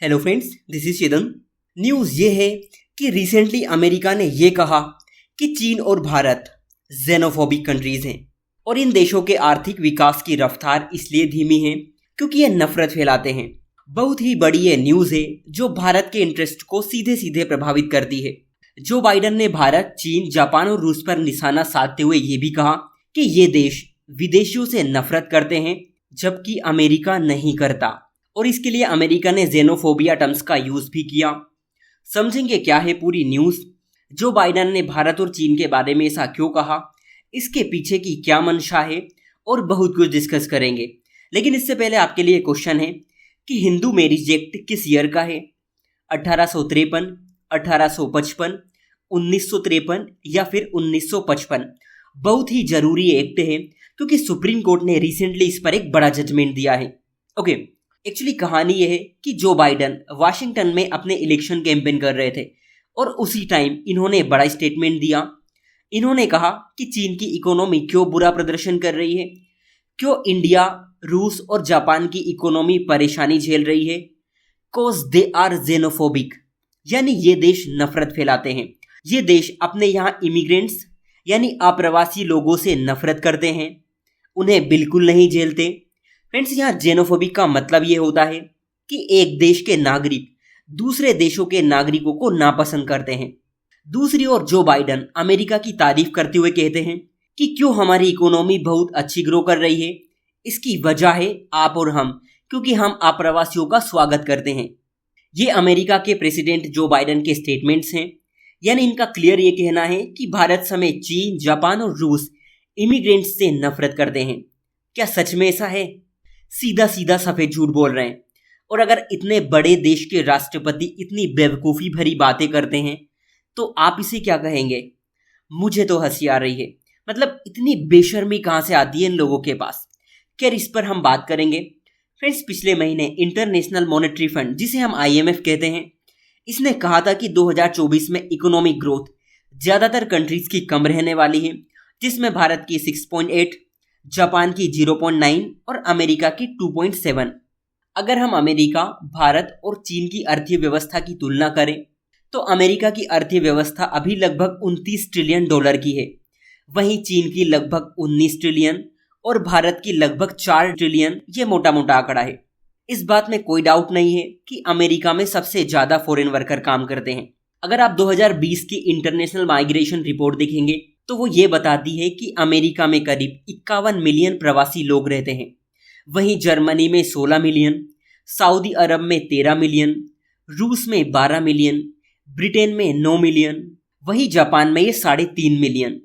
Hello friends, this is Chetan. News ये है कि रिसेंटली अमेरिका ने ये कहा कि चीन और भारत जेनोफोबिक कंट्रीज हैं और इन देशों के आर्थिक विकास की रफ्तार इसलिए धीमी है क्योंकि ये नफरत फैलाते हैं। बहुत ही बड़ी ये न्यूज़ है जो भारत के इंटरेस्ट को सीधे सीधे प्रभावित करती है। जो बाइडन ने भारत, चीन, जापान और रूस पर निशाना साधते हुए ये भी कहा कि ये देश विदेशियों से नफरत करते हैं जबकि अमेरिका नहीं करता, और इसके लिए अमेरिका ने जेनोफोबिया टर्म्स का यूज भी किया। समझेंगे क्या है पूरी न्यूज़, जो बाइडन ने भारत और चीन के बारे में ऐसा क्यों कहा, इसके पीछे की क्या मंशा है और बहुत कुछ डिस्कस करेंगे। लेकिन इससे पहले आपके लिए क्वेश्चन है कि हिंदू मैरिज एक्ट किस ईयर का है? 1853, 1855, 1953 या फिर 1955? बहुत ही जरूरी एक्ट है क्योंकि सुप्रीम कोर्ट ने रिसेंटली इस पर एक बड़ा जजमेंट दिया है। ओके, एक्चुअली कहानी यह है कि जो बाइडन वाशिंगटन में अपने इलेक्शन कैंपेन कर रहे थे और उसी टाइम इन्होंने बड़ा स्टेटमेंट दिया। इन्होंने कहा कि चीन की इकोनॉमी क्यों बुरा प्रदर्शन कर रही है, क्यों इंडिया, रूस और जापान की इकोनॉमी परेशानी झेल रही है, कोज दे आर जेनोफोबिक, यानी ये देश नफरत फैलाते हैं। ये देश अपने यहाँ इमिग्रेंट्स यानी अप्रवासी लोगों से नफरत करते हैं, उन्हें बिल्कुल नहीं झेलते। फ्रेंड्स, यहाँ जेनोफोबिक का मतलब ये होता है कि एक देश के नागरिक दूसरे देशों के नागरिकों को नापसंद करते हैं। दूसरी ओर जो बाइडन अमेरिका की तारीफ करते हुए कहते हैं कि क्यों हमारी इकोनॉमी बहुत अच्छी ग्रो कर रही है, इसकी वजह है आप और हम, क्योंकि हम अप्रवासियों का स्वागत करते हैं। ये अमेरिका के प्रेसिडेंट जो बाइडन के स्टेटमेंट्स हैं, यानी इनका क्लियर ये कहना है कि भारत समेत चीन, जापान और रूस इमिग्रेंट्स से नफरत करते हैं। क्या सच में ऐसा है? सीधा सीधा सफेद झूठ बोल रहे हैं। और अगर इतने बड़े देश के राष्ट्रपति इतनी बेवकूफ़ी भरी बातें करते हैं तो आप इसे क्या कहेंगे? मुझे तो हंसी आ रही है। मतलब इतनी बेशर्मी कहाँ से आती है इन लोगों के पास? खैर, इस पर हम बात करेंगे। फ्रेंड्स, पिछले महीने इंटरनेशनल मॉनेटरी फंड, जिसे हम IMF कहते हैं, इसने कहा था कि 2024 में इकोनॉमिक ग्रोथ ज़्यादातर कंट्रीज की कम रहने वाली है, जिसमें भारत की 6.8, जापान की 0.9 और अमेरिका की 2.7। अगर हम अमेरिका, भारत और चीन की अर्थव्यवस्था की तुलना करें तो अमेरिका की अर्थव्यवस्था अभी लगभग $29 ट्रिलियन की है, वहीं चीन की लगभग 19 ट्रिलियन और भारत की लगभग 4 ट्रिलियन। ये मोटा मोटा आंकड़ा है। इस बात में कोई डाउट नहीं है कि अमेरिका में सबसे ज़्यादा फॉरेन वर्कर काम करते हैं। अगर आप 2020 की इंटरनेशनल माइग्रेशन रिपोर्ट देखेंगे तो वो ये बताती है कि अमेरिका में करीब 51 मिलियन प्रवासी लोग रहते हैं, वहीं जर्मनी में 16 मिलियन, सऊदी अरब में 13 मिलियन, रूस में 12 मिलियन, ब्रिटेन में 9 मिलियन, वहीं जापान में ये 3.5 मिलियन।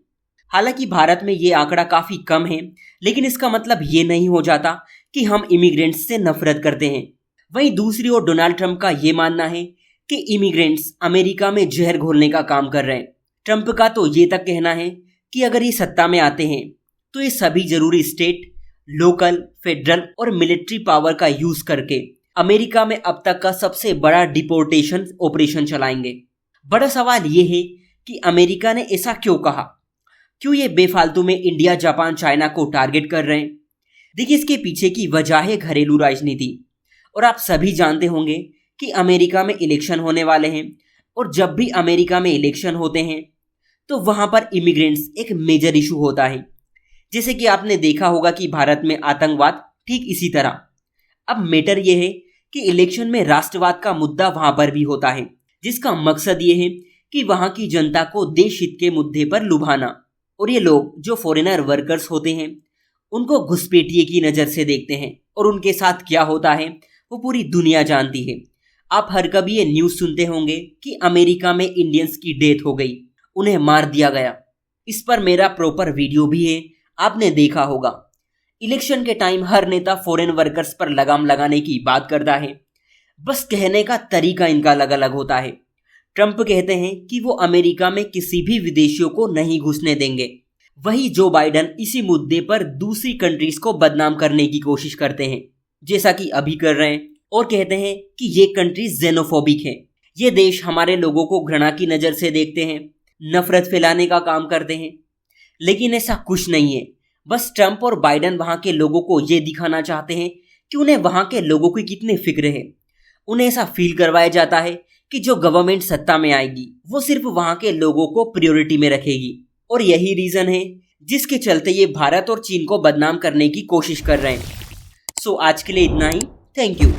हालांकि भारत में ये आंकड़ा काफ़ी कम है, लेकिन इसका मतलब ये नहीं हो जाता कि हम इमिग्रेंट्स से नफरत करते हैं। वहीं दूसरी ओर डोनाल्ड ट्रंप का ये मानना है कि इमिग्रेंट्स अमेरिका में जहर घोलने का काम कर रहे हैं। ट्रंप का तो ये तक कहना है कि अगर ये सत्ता में आते हैं तो ये सभी जरूरी स्टेट, लोकल, फेडरल और मिलिट्री पावर का यूज करके अमेरिका में अब तक का सबसे बड़ा डिपोर्टेशन ऑपरेशन चलाएंगे। बड़ा सवाल ये है कि अमेरिका ने ऐसा क्यों कहा? क्यों ये बेफालतू में इंडिया, जापान, चाइना को टारगेट कर रहे हैं? देखिए, इसके पीछे की वजह है घरेलू राजनीति। और आप सभी जानते होंगे कि अमेरिका में इलेक्शन होने वाले हैं, और जब भी अमेरिका में इलेक्शन होते हैं तो वहां पर इमिग्रेंट्स एक मेजर इशू होता है। जैसे कि आपने देखा होगा कि भारत में आतंकवाद, ठीक इसी तरह। अब मैटर यह है कि इलेक्शन में राष्ट्रवाद का मुद्दा वहां पर भी होता है, जिसका मकसद ये है कि वहां की जनता को देश हित के मुद्दे पर लुभाना। और ये लोग जो फॉरेनर वर्कर्स होते हैं उनको घुसपैठिए की नज़र से देखते हैं, और उनके साथ क्या होता है वो पूरी दुनिया जानती है। आप हर कभी ये न्यूज़ सुनते होंगे कि अमेरिका में इंडियंस की डेथ हो गई, उन्हें मार दिया गया। इस पर मेरा प्रॉपर वीडियो भी है, आपने देखा होगा। इलेक्शन के टाइम हर नेता फॉरेन वर्कर्स पर लगाम लगाने की बात करता है, बस कहने का तरीका इनका अलग अलग होता है। ट्रंप कहते हैं कि वो अमेरिका में किसी भी विदेशियों को नहीं घुसने देंगे, वही जो बाइडन इसी मुद्दे पर दूसरी कंट्रीज को बदनाम करने की कोशिश करते हैं, जैसा कि अभी कर रहे हैं, और कहते हैं कि ये कंट्रीज जेनोफोबिक हैं, ये देश हमारे लोगों को घृणा की नज़र से देखते हैं, नफरत फैलाने का काम करते हैं। लेकिन ऐसा कुछ नहीं है। बस ट्रंप और बाइडन वहां के लोगों को ये दिखाना चाहते हैं कि उन्हें वहां के लोगों की कितनी फिक्र है उन्हें ऐसा फील करवाया जाता है कि जो गवर्नमेंट सत्ता में आएगी वो सिर्फ वहां के लोगों को प्रायोरिटी में रखेगी, और यही रीजन है जिसके चलते ये भारत और चीन को बदनाम करने की कोशिश कर रहे हैं। सो आज के लिए इतना ही। Thank you.